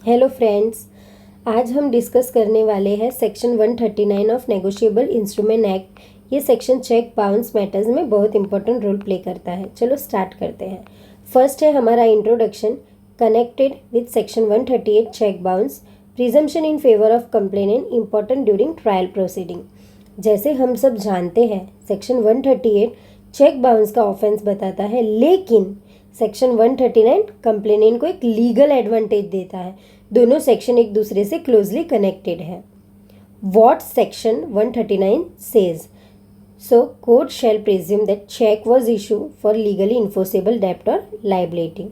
Hello friends, आज हम discuss करने वाले हैं section 139 of negotiable instrument act. ये सेक्शन चेक बाउंस मैटर्स में बहुत इंपॉर्टेंट रोल प्ले करता है। चलो स्टार्ट करते हैं। फर्स्ट है हमारा introduction connected with section 138 cheque bounce presumption in favour of complainant important during trial proceeding. जैसे हम सब जानते हैं सेक्शन 138 चेक बाउंस का ऑफेंस बताता है, लेकिन सेक्शन 139 कंप्लेनेंट को एक लीगल एडवांटेज देता है। दोनों सेक्शन एक दूसरे से क्लोजली कनेक्टेड है। व्हाट सेक्शन 139 says? So court shall presume that cheque was issue for legally enforceable डेब्ट और लायबिलिटी।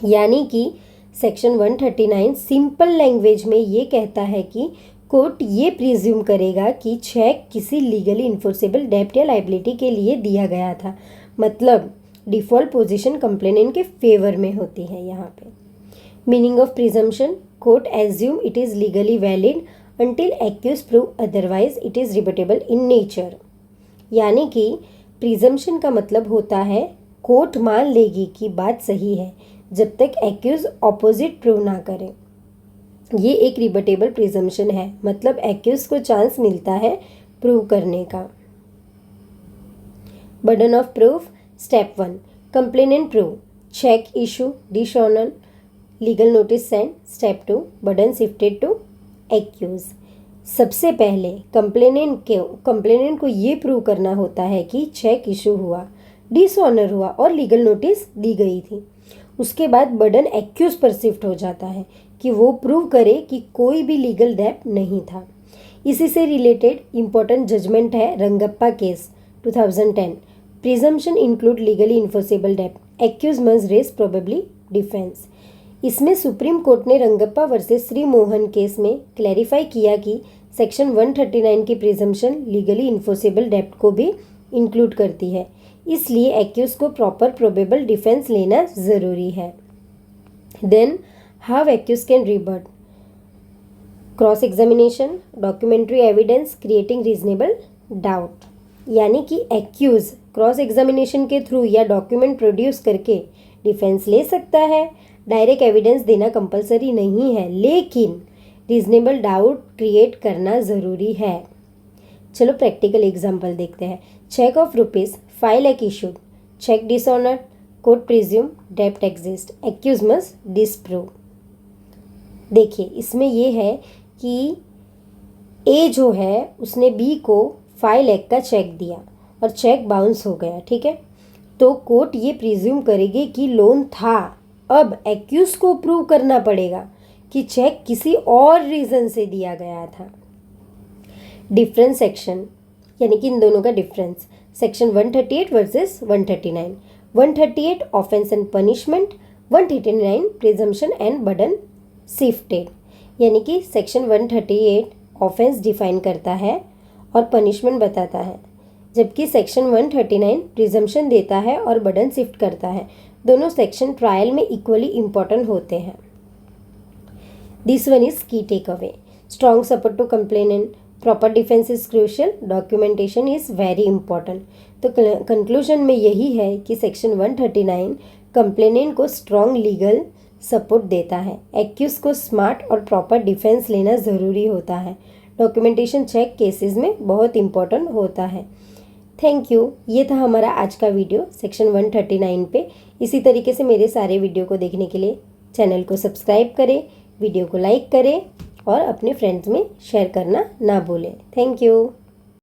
यानी कि सेक्शन 139 सिंपल लैंग्वेज में ये कहता है कि कोर्ट ये प्रिज्यूम करेगा कि चेक किसी लीगली इन्फोर्सेबल डेब्ट या लायबिलिटी के लिए दिया गया था। मतलब डिफ़ॉल्ट पोजीशन कंप्लेनेंट के फेवर में होती है। यहाँ पे meaning of presumption, court assume it is legally valid until accuse prove otherwise it is rebuttable in nature. यानी कि प्रिजम्पशन का मतलब होता है कोर्ट मान लेगी कि बात सही है जब तक एक्यूज ऑपोजिट प्रूव ना करे। ये एक रिबटेबल प्रिजम्पशन है, मतलब एक्यूज को चांस मिलता है प्रूव करने का। Burden of proof. Step 1, complainant prove cheque issue dishonour legal notice send. Step 2, burden shifted to accuse. सबसे पहले कंप्लेनेंट को ये प्रूव करना होता है कि चेक इशू हुआ, डिसऑनर हुआ और लीगल नोटिस दी गई थी। उसके बाद बर्डन एक्यूज पर शिफ्ट हो जाता है कि वो प्रूव करे कि कोई भी लीगल डेब्ट नहीं था। इसी से रिलेटेड इंपॉर्टेंट जजमेंट है Rangappa case 2010। Presumption include legally enforceable डेब्ट, accuse must raise probably defence. इसमें सुप्रीम कोर्ट ने रंगप्पा वर्सेस श्री मोहन केस में क्लैरिफाई किया कि सेक्शन 139 की प्रिजम्पशन लीगली इन्फोर्सेबल डेब्ट को भी इंक्लूड करती है, इसलिए एक्यूज को प्रॉपर प्रोबेबल डिफेंस लेना ज़रूरी है। Then how accuse can rebut? Cross examination, documentary evidence creating reasonable doubt. यानी कि एक्यूज क्रॉस एग्जामिनेशन के थ्रू या डॉक्यूमेंट प्रोड्यूस करके डिफेंस ले सकता है। डायरेक्ट एविडेंस देना कंपलसरी नहीं है, लेकिन रीजनेबल डाउट क्रिएट करना ज़रूरी है। चलो प्रैक्टिकल एग्जांपल देखते हैं। Cheque of rupees 5 lakh issued, cheque dishonour, court presume डेब्ट एग्जिस्ट, एक्यूज मस्ट डिसप्रूव। देखिए इसमें ये है कि ए जो है उसने बी को 5 लाख का चेक दिया और चेक बाउंस हो गया, ठीक है। तो कोर्ट ये प्रिज्यूम करेगी कि लोन था। अब एक्यूज को प्रूव करना पड़ेगा कि चेक किसी और रीज़न से दिया गया था। डिफरेंस सेक्शन, यानी कि इन दोनों का difference, section 138 versus 139। 138 offence and punishment, 139 presumption and burden shifted. यानी कि सेक्शन 138 ऑफेंस डिफाइन करता है और पनिशमेंट बताता है, जबकि सेक्शन 139 प्रिजम्पशन देता है और बर्डन शिफ्ट करता है। दोनों सेक्शन ट्रायल में इक्वली इम्पॉर्टेंट होते हैं। This one is key takeaway. Strong support to complainant, proper defence is crucial, documentation is very important. तो कंक्लूजन में यही है कि सेक्शन 139 कंप्लेनेंट को स्ट्रॉन्ग लीगल सपोर्ट देता है। एक्यूज को स्मार्ट और प्रॉपर डिफेंस लेना ज़रूरी होता है। डॉक्यूमेंटेशन चेक केसेस में बहुत इंपॉर्टेंट होता है। Thank you. ये था हमारा आज का वीडियो सेक्शन 139 पे। इसी तरीके से मेरे सारे वीडियो को देखने के लिए चैनल को सब्सक्राइब करें, वीडियो को लाइक करें और अपने फ्रेंड्स में शेयर करना ना भूलें। Thank you.